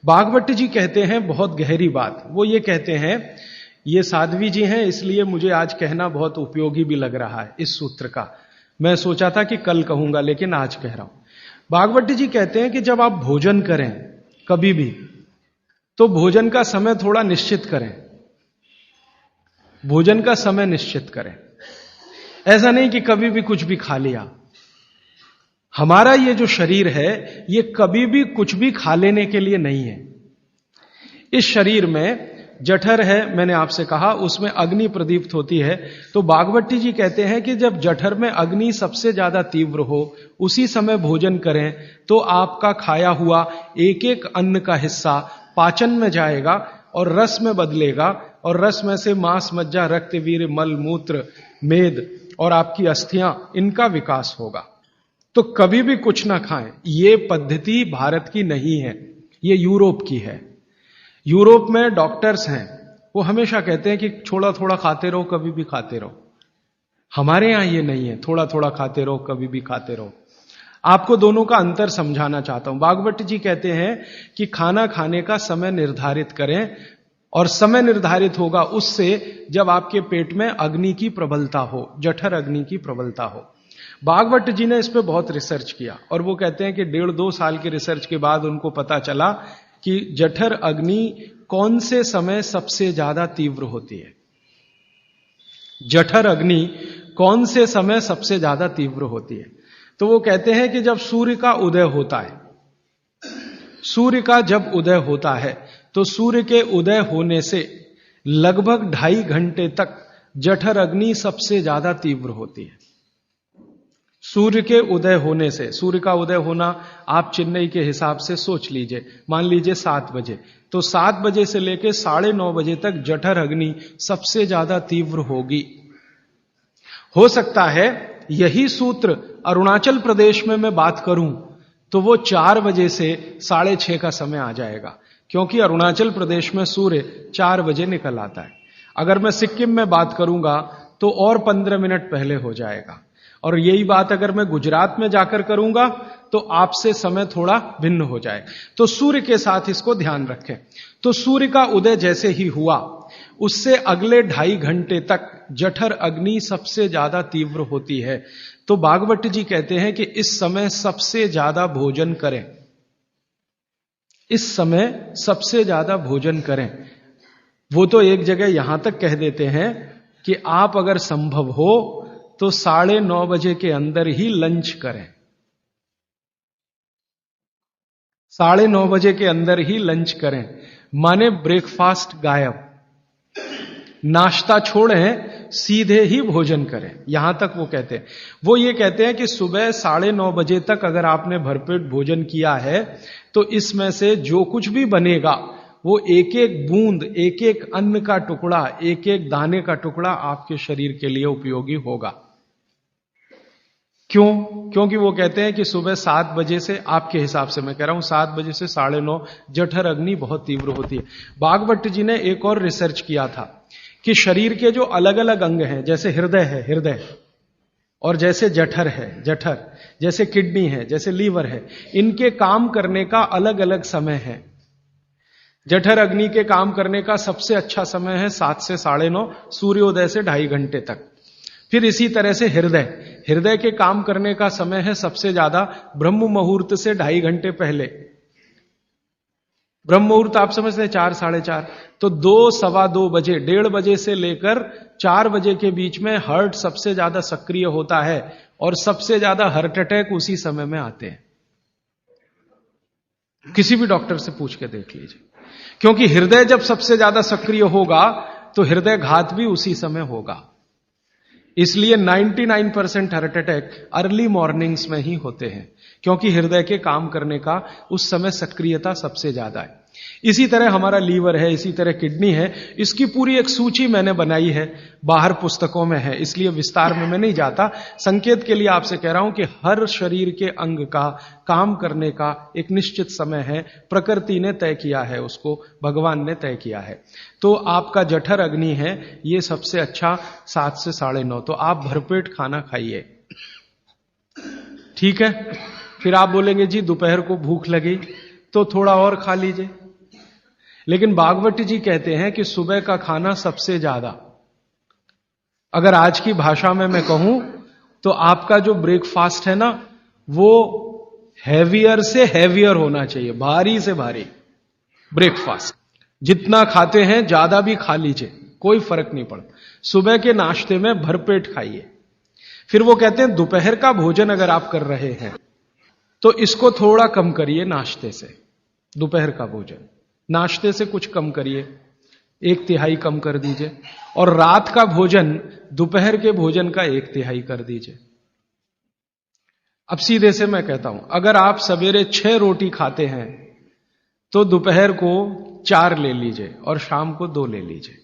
भागवत जी कहते हैं बहुत गहरी बात। वो ये कहते हैं, ये साध्वी जी हैं इसलिए मुझे आज कहना बहुत उपयोगी भी लग रहा है इस सूत्र का। मैं सोचा था कि कल कहूंगा लेकिन आज कह रहा हूं। भागवत जी कहते हैं कि जब आप भोजन करें कभी भी, तो भोजन का समय थोड़ा निश्चित करें। भोजन का समय निश्चित करें। ऐसा नहीं कि कभी भी कुछ भी खा लिया। हमारा ये जो शरीर है ये कभी भी कुछ भी खा लेने के लिए नहीं है। इस शरीर में जठर है, मैंने आपसे कहा, उसमें अग्नि प्रदीप्त होती है। तो भागवती जी कहते हैं कि जब जठर में अग्नि सबसे ज्यादा तीव्र हो उसी समय भोजन करें तो आपका खाया हुआ एक एक अन्न का हिस्सा पाचन में जाएगा और रस में बदलेगा, और रस में से मांस, मज्जा, रक्त, वीर्य, मल, मूत्र, मेद और आपकी अस्थियां, इनका विकास होगा। तो कभी भी कुछ ना खाएं। ये पद्धति भारत की नहीं है, ये यूरोप की है। यूरोप में डॉक्टर्स हैं, वो हमेशा कहते हैं कि थोड़ा थोड़ा खाते रहो, कभी भी खाते रहो। हमारे यहां ये नहीं है, थोड़ा थोड़ा खाते रहो, कभी भी खाते रहो। आपको दोनों का अंतर समझाना चाहता हूं। भागवत जी कहते हैं कि खाना खाने का समय निर्धारित करें, और समय निर्धारित होगा उससे जब आपके पेट में अग्नि की प्रबलता हो, जठर अग्नि की प्रबलता हो। भागवत जी ने इस पे बहुत रिसर्च किया और वो कहते हैं कि 1.5-2 साल की रिसर्च के बाद उनको पता चला कि जठर अग्नि कौन से समय सबसे ज्यादा तीव्र होती है। जठर अग्नि कौन से समय सबसे ज्यादा तीव्र होती है? तो वो कहते हैं कि जब सूर्य का उदय होता है, सूर्य का जब उदय होता है तो सूर्य के उदय होने से लगभग 2.5 घंटे तक जठर अग्नि सबसे ज्यादा तीव्र होती है। सूर्य के उदय होने से, सूर्य का उदय होना आप चेन्नई के हिसाब से सोच लीजिए, मान लीजिए 7 बजे, तो 7 बजे से लेकर 9:30 बजे तक जठर अग्नि सबसे ज्यादा तीव्र होगी। हो सकता है यही सूत्र अरुणाचल प्रदेश में मैं बात करूं तो वो 4 बजे से 6:30 का समय आ जाएगा, क्योंकि अरुणाचल प्रदेश में सूर्य 4 बजे निकल आता है। अगर मैं सिक्किम में बात करूंगा तो और 15 मिनट पहले हो जाएगा, और यही बात अगर मैं गुजरात में जाकर करूंगा तो आपसे समय थोड़ा भिन्न हो जाए। तो सूर्य के साथ इसको ध्यान रखें। तो सूर्य का उदय जैसे ही हुआ उससे अगले 2.5 घंटे तक जठर अग्नि सबसे ज्यादा तीव्र होती है। तो भागवत जी कहते हैं कि इस समय सबसे ज्यादा भोजन करें, इस समय सबसे ज्यादा भोजन करें। वो तो एक जगह यहां तक कह देते हैं कि आप अगर संभव हो तो 9:30 बजे के अंदर ही लंच करें। 9:30 बजे के अंदर ही लंच करें, माने ब्रेकफास्ट गायब, नाश्ता छोड़ें, सीधे ही भोजन करें। यहां तक वो कहते हैं। वो ये कहते हैं कि सुबह 9:30 बजे तक अगर आपने भरपेट भोजन किया है तो इसमें से जो कुछ भी बनेगा वो एक एक बूंद, एक एक अन्न का टुकड़ा, एक एक दाने का टुकड़ा आपके शरीर के लिए उपयोगी होगा। क्यों? क्योंकि वो कहते हैं कि सुबह 7 बजे से, आपके हिसाब से मैं कह रहा हूं, 7 बजे से 9:30 जठर अग्नि बहुत तीव्र होती है। भागवत जी ने एक और रिसर्च किया था कि शरीर के जो अलग अलग अंग हैं, जैसे हृदय है, हृदय, और जैसे जठर है, जठर, जैसे किडनी है, जैसे लीवर है, इनके काम करने का अलग अलग समय है। जठर अग्नि के काम करने का सबसे अच्छा समय है 7 से 9:30, सूर्योदय से 2.5 घंटे तक। फिर इसी तरह से हृदय, हृदय के काम करने का समय है सबसे ज्यादा ब्रह्म मुहूर्त से 2.5 घंटे पहले। ब्रह्म मुहूर्त आप समझते हैं 4, 4:30, तो 2, 2:15 बजे, 1:30 बजे से लेकर 4 बजे के बीच में हार्ट सबसे ज्यादा सक्रिय होता है, और सबसे ज्यादा हार्ट अटैक उसी समय में आते हैं। किसी भी डॉक्टर से पूछ के देख लीजिए, क्योंकि हृदय जब सबसे ज्यादा सक्रिय होगा तो हृदय घात भी उसी समय होगा। इसलिए 99% हार्ट अटैक अर्ली मॉर्निंग्स में ही होते हैं, क्योंकि हृदय के काम करने का उस समय सक्रियता सबसे ज्यादा है। इसी तरह हमारा लीवर है, इसी तरह किडनी है। इसकी पूरी एक सूची मैंने बनाई है, बाहर पुस्तकों में है, इसलिए विस्तार में मैं नहीं जाता। संकेत के लिए आपसे कह रहा हूं कि हर शरीर के अंग का काम करने का एक निश्चित समय है, प्रकृति ने तय किया है, उसको भगवान ने तय किया है। तो आपका जठर अग्नि है, ये सबसे अच्छा 7 से 9:30। तो आप भरपेट खाना खाइए, ठीक है। फिर आप बोलेंगे जी दोपहर को भूख लगी तो थोड़ा और खा लीजिए, लेकिन भागवत जी कहते हैं कि सुबह का खाना सबसे ज्यादा, अगर आज की भाषा में मैं कहूं तो आपका जो ब्रेकफास्ट है ना, वो हैवियर से हैवियर होना चाहिए, भारी से भारी ब्रेकफास्ट। जितना खाते हैं ज्यादा भी खा लीजिए, कोई फर्क नहीं पड़ता। सुबह के नाश्ते में भरपेट खाइए। फिर वो कहते हैं दोपहर का भोजन अगर आप कर रहे हैं तो इसको थोड़ा कम करिए नाश्ते से। दोपहर का भोजन नाश्ते से कुछ कम करिए, 1/3 कम कर दीजिए, और रात का भोजन दोपहर के भोजन का 1/3 कर दीजिए। अब सीधे से मैं कहता हूं, अगर आप सवेरे 6 रोटी खाते हैं तो दोपहर को 4 ले लीजिए और शाम को 2 ले लीजिए।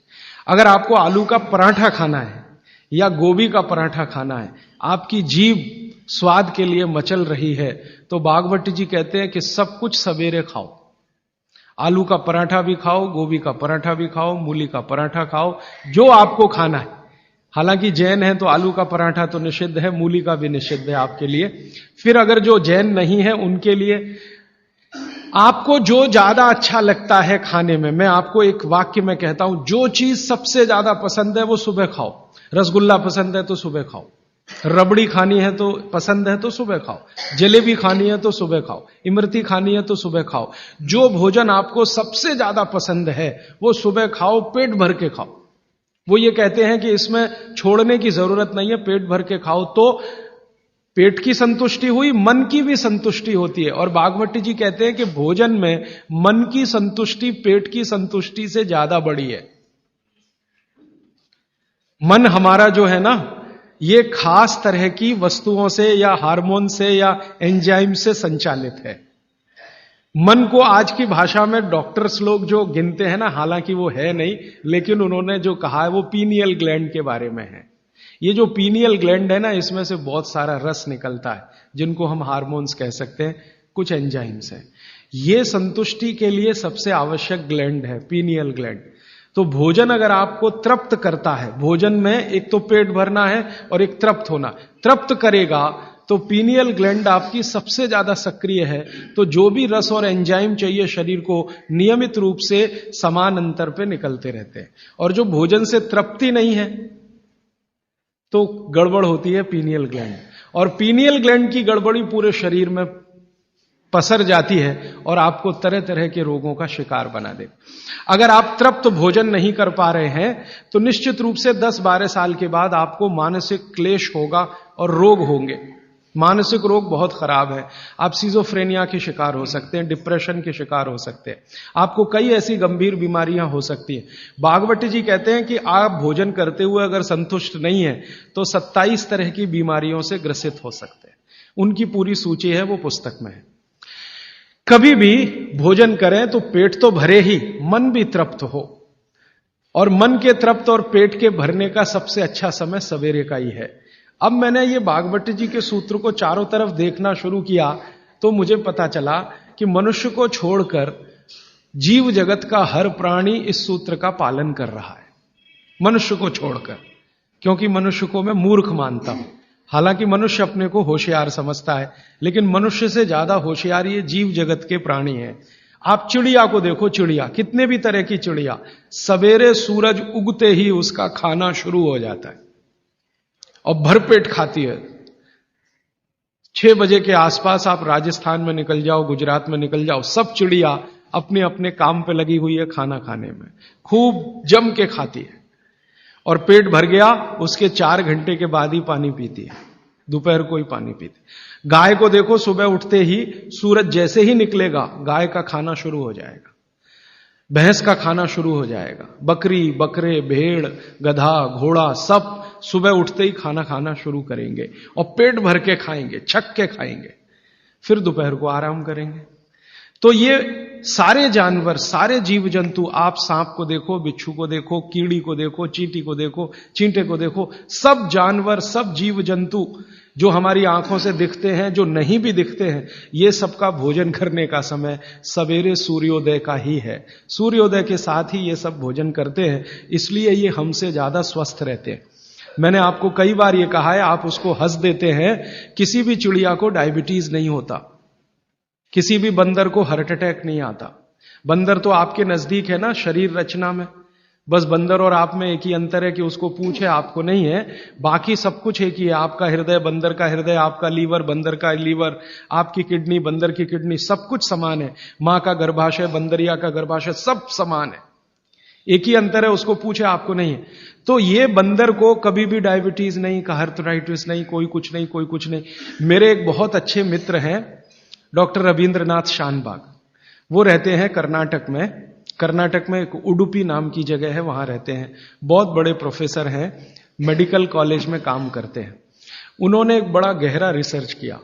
अगर आपको आलू का पराठा खाना है या गोभी का पराठा खाना है, आपकी जीभ स्वाद के लिए मचल रही है, तो भागवत जी कहते हैं कि सब कुछ सवेरे खाओ। आलू का पराठा भी खाओ, गोभी का पराठा भी खाओ, मूली का पराठा खाओ, जो आपको खाना है। हालांकि जैन है तो आलू का पराठा तो निषिद्ध है, मूली का भी निषिद्ध है आपके लिए। फिर अगर जो जैन नहीं है उनके लिए आपको जो ज्यादा अच्छा लगता है खाने में, मैं आपको एक वाक्य में कहता हूं, जो चीज सबसे ज्यादा पसंद है वो सुबह खाओ। रसगुल्ला पसंद है तो सुबह खाओ, रबड़ी खानी है तो पसंद है तो सुबह खाओ, जलेबी खानी है तो सुबह खाओ, इमरती खानी है तो सुबह खाओ। जो भोजन आपको सबसे ज्यादा पसंद है वो सुबह खाओ, पेट भर के खाओ। वो ये कहते हैं कि इसमें छोड़ने की जरूरत नहीं है, पेट भर के खाओ तो पेट की संतुष्टि हुई, मन की भी संतुष्टि होती है। और भागवत जी कहते हैं कि भोजन में मन की संतुष्टि पेट की संतुष्टि से ज्यादा बड़ी है। मन हमारा जो है ना, ये खास तरह की वस्तुओं से या हार्मोन से या एंजाइम से संचालित है। मन को आज की भाषा में डॉक्टर्स लोग जो गिनते हैं ना, हालांकि वो है नहीं, लेकिन उन्होंने जो कहा है वो पीनियल ग्लैंड के बारे में है। ये जो पीनियल ग्लैंड है ना, इसमें से बहुत सारा रस निकलता है जिनको हम हार्मोन्स कह सकते हैं, कुछ एंजाइम्स हैं। ये संतुष्टि के लिए सबसे आवश्यक ग्लैंड है पीनियल ग्लैंड। तो भोजन अगर आपको तृप्त करता है, भोजन में एक तो पेट भरना है और एक तृप्त होना, तृप्त करेगा तो पीनियल ग्लैंड आपकी सबसे ज्यादा सक्रिय है। तो जो भी रस और एंजाइम चाहिए शरीर को, नियमित रूप से समान अंतर पे निकलते रहते हैं। और जो भोजन से तृप्ति नहीं है तो गड़बड़ होती है पीनियल ग्लैंड, और पीनियल ग्लैंड की गड़बड़ी पूरे शरीर में पसर जाती है और आपको तरह तरह के रोगों का शिकार बना दे। अगर आप तृप्त भोजन नहीं कर पा रहे हैं तो निश्चित रूप से 10-12 साल के बाद आपको मानसिक क्लेश होगा और रोग होंगे। मानसिक रोग बहुत खराब है। आप सिजोफ्रेनिया के शिकार हो सकते हैं, डिप्रेशन के शिकार हो सकते हैं, आपको कई ऐसी गंभीर बीमारियां हो सकती हैं। भागवत जी कहते हैं कि आप भोजन करते हुए अगर संतुष्ट नहीं है तो 27 तरह की बीमारियों से ग्रसित हो सकते हैं। उनकी पूरी सूची है, वो पुस्तक में है। कभी भी भोजन करें तो पेट तो भरे ही, मन भी तृप्त हो। और मन के तृप्त और पेट के भरने का सबसे अच्छा समय सवेरे का ही है। अब मैंने ये भागवत जी के सूत्र को चारों तरफ देखना शुरू किया तो मुझे पता चला कि मनुष्य को छोड़कर जीव जगत का हर प्राणी इस सूत्र का पालन कर रहा है, मनुष्य को छोड़कर। क्योंकि मनुष्य को मैं मूर्ख मानता हूं, हालांकि मनुष्य अपने को होशियार समझता है, लेकिन मनुष्य से ज्यादा होशियार ये जीव जगत के प्राणी हैं। आप चिड़िया को देखो, चिड़िया, कितने भी तरह की चिड़िया, सवेरे सूरज उगते ही उसका खाना शुरू हो जाता है और भरपेट खाती है। 6 बजे के आसपास आप राजस्थान में निकल जाओ, गुजरात में निकल जाओ, सब चिड़िया अपने अपने काम पे लगी हुई है, खाना खाने में खूब जम के खाती है। और पेट भर गया उसके 4 घंटे के बाद ही पानी पीती है, दोपहर को ही पानी पीती। गाय को देखो, सुबह उठते ही सूरज जैसे ही निकलेगा गाय का खाना शुरू हो जाएगा, भैंस का खाना शुरू हो जाएगा। बकरी, बकरे, भेड़, गधा, घोड़ा सब सुबह उठते ही खाना खाना शुरू करेंगे और पेट भर के खाएंगे, छक के खाएंगे, फिर दोपहर को आराम करेंगे। तो ये सारे जानवर, सारे जीव जंतु, आप सांप को देखो, बिच्छू को देखो, कीड़ी को देखो, चींटी को देखो, चींटे को देखो, सब जानवर, सब जीव जंतु जो हमारी आंखों से दिखते हैं, जो नहीं भी दिखते हैं, ये सबका भोजन करने का समय सवेरे सूर्योदय का ही है। सूर्योदय के साथ ही ये सब भोजन करते हैं, इसलिए ये हमसे ज्यादा स्वस्थ रहते हैं। मैंने आपको कई बार ये कहा है, आप उसको हंस देते हैं, किसी भी चिड़िया को डायबिटीज नहीं होता, किसी भी बंदर को हार्ट अटैक नहीं आता, बंदर तो आपके नजदीक है ना शरीर रचना में, बस बंदर और आप में एक ही अंतर है कि उसको पूंछ है, आपको नहीं है। बाकी सब कुछ एक ही है। आपका हृदय बंदर का हृदय, आपका लीवर बंदर का लीवर, आपकी किडनी बंदर की किडनी, सब कुछ समान है। मां का गर्भाशय, बंदरिया का गर्भाशय, सब समान है। एक ही अंतर है, उसको पूछे, आपको नहीं है। तो ये बंदर को कभी भी डायबिटीज नहीं, आर्थराइटिस नहीं, कोई कुछ नहीं, कोई कुछ नहीं। मेरे एक बहुत अच्छे मित्र हैं डॉक्टर रविंद्रनाथ शानबाग, वो रहते हैं कर्नाटक में। कर्नाटक में एक उडुपी नाम की जगह है, वहां रहते हैं। बहुत बड़े प्रोफेसर हैं, मेडिकल कॉलेज में काम करते हैं। उन्होंने एक बड़ा गहरा रिसर्च किया।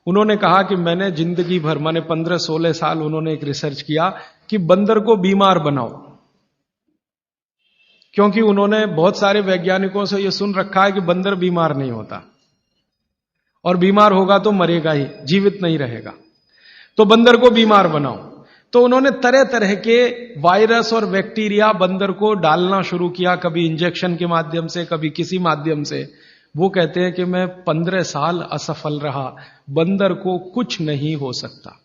उन्होंने कहा कि मैंने जिंदगी भर, माने 15-16 साल उन्होंने एक रिसर्च किया कि बंदर को बीमार बनाओ, क्योंकि उन्होंने बहुत सारे वैज्ञानिकों से यह सुन रखा है कि बंदर बीमार नहीं होता, और बीमार होगा तो मरेगा ही, जीवित नहीं रहेगा। तो बंदर को बीमार बनाओ। तो उन्होंने तरह तरह के वायरस और बैक्टीरिया बंदर को डालना शुरू किया, कभी इंजेक्शन के माध्यम से, कभी किसी माध्यम से। वो कहते हैं कि मैं 15 साल असफल रहा, बंदर को कुछ नहीं हो सकता।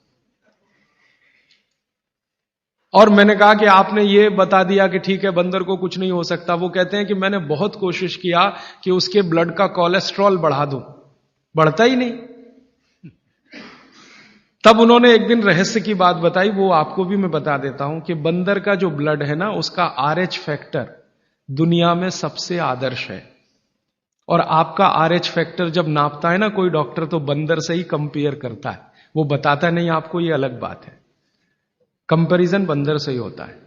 और मैंने कहा कि आपने ये बता दिया कि ठीक है बंदर को कुछ नहीं हो सकता। वो कहते हैं कि मैंने बहुत कोशिश किया कि उसके ब्लड का कोलेस्ट्रॉल बढ़ा दूं, बढ़ता ही नहीं। तब उन्होंने एक दिन रहस्य की बात बताई, वो आपको भी मैं बता देता हूं कि बंदर का जो ब्लड है ना, उसका RH फैक्टर दुनिया में सबसे आदर्श है। और आपका RH फैक्टर जब नापता है ना कोई डॉक्टर, तो बंदर से ही कंपेयर करता है, वो बताता नहीं आपको, ये अलग बात है। कंपैरिजन बंदर से ही होता है।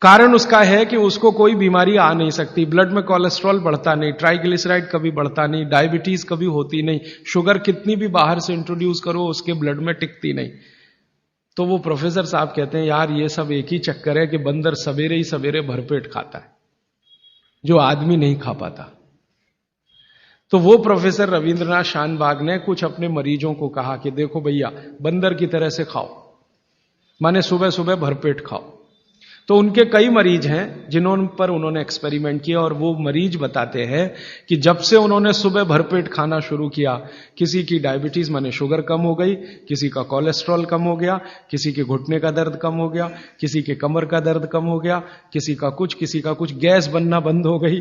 कारण उसका है कि उसको कोई बीमारी आ नहीं सकती, ब्लड में कोलेस्ट्रॉल बढ़ता नहीं, ट्राइग्लिसराइड कभी बढ़ता नहीं, डायबिटीज कभी होती नहीं, शुगर कितनी भी बाहर से इंट्रोड्यूस करो उसके ब्लड में टिकती नहीं। तो वो प्रोफेसर साहब कहते हैं यार ये सब एक ही चक्कर है कि बंदर सवेरे ही सवेरे भरपेट खाता है, जो आदमी नहीं खा पाता। तो वो प्रोफेसर रविंद्रनाथ शानबाग ने कुछ अपने मरीजों को कहा कि देखो भैया, बंदर की तरह से खाओ, माने सुबह सुबह भरपेट खाओ। तो उनके कई मरीज हैं जिन्होंने पर उन्होंने एक्सपेरिमेंट किया, और वो मरीज बताते हैं कि जब से उन्होंने सुबह भरपेट खाना शुरू किया, किसी की डायबिटीज माने शुगर कम हो गई, किसी का कोलेस्ट्रॉल कम हो गया, किसी के घुटने का दर्द कम हो गया, किसी के कमर का दर्द कम हो गया, किसी का कुछ, गैस बनना बंद हो गई,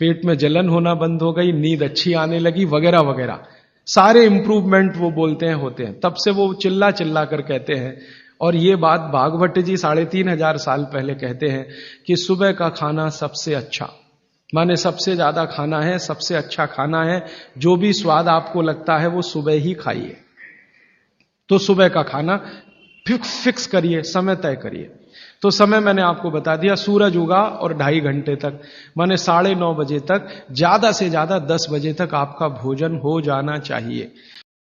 पेट में जलन होना बंद हो गई, नींद अच्छी आने लगी, वगैरह वगैरह सारे इंप्रूवमेंट वो बोलते हैं होते हैं। तब से वो चिल्ला चिल्ला कर कहते हैं, और ये बात भागवत जी 3500 साल पहले कहते हैं कि सुबह का खाना सबसे अच्छा, माने सबसे ज्यादा खाना है, सबसे अच्छा खाना है। जो भी स्वाद आपको लगता है वो सुबह ही खाइए। तो सुबह का खाना फिक्स करिए, समय तय करिए। तो समय मैंने आपको बता दिया, सूरज उगा और 2.5 घंटे तक, माने 9:30 बजे तक, ज्यादा से ज्यादा 10 बजे तक आपका भोजन हो जाना चाहिए।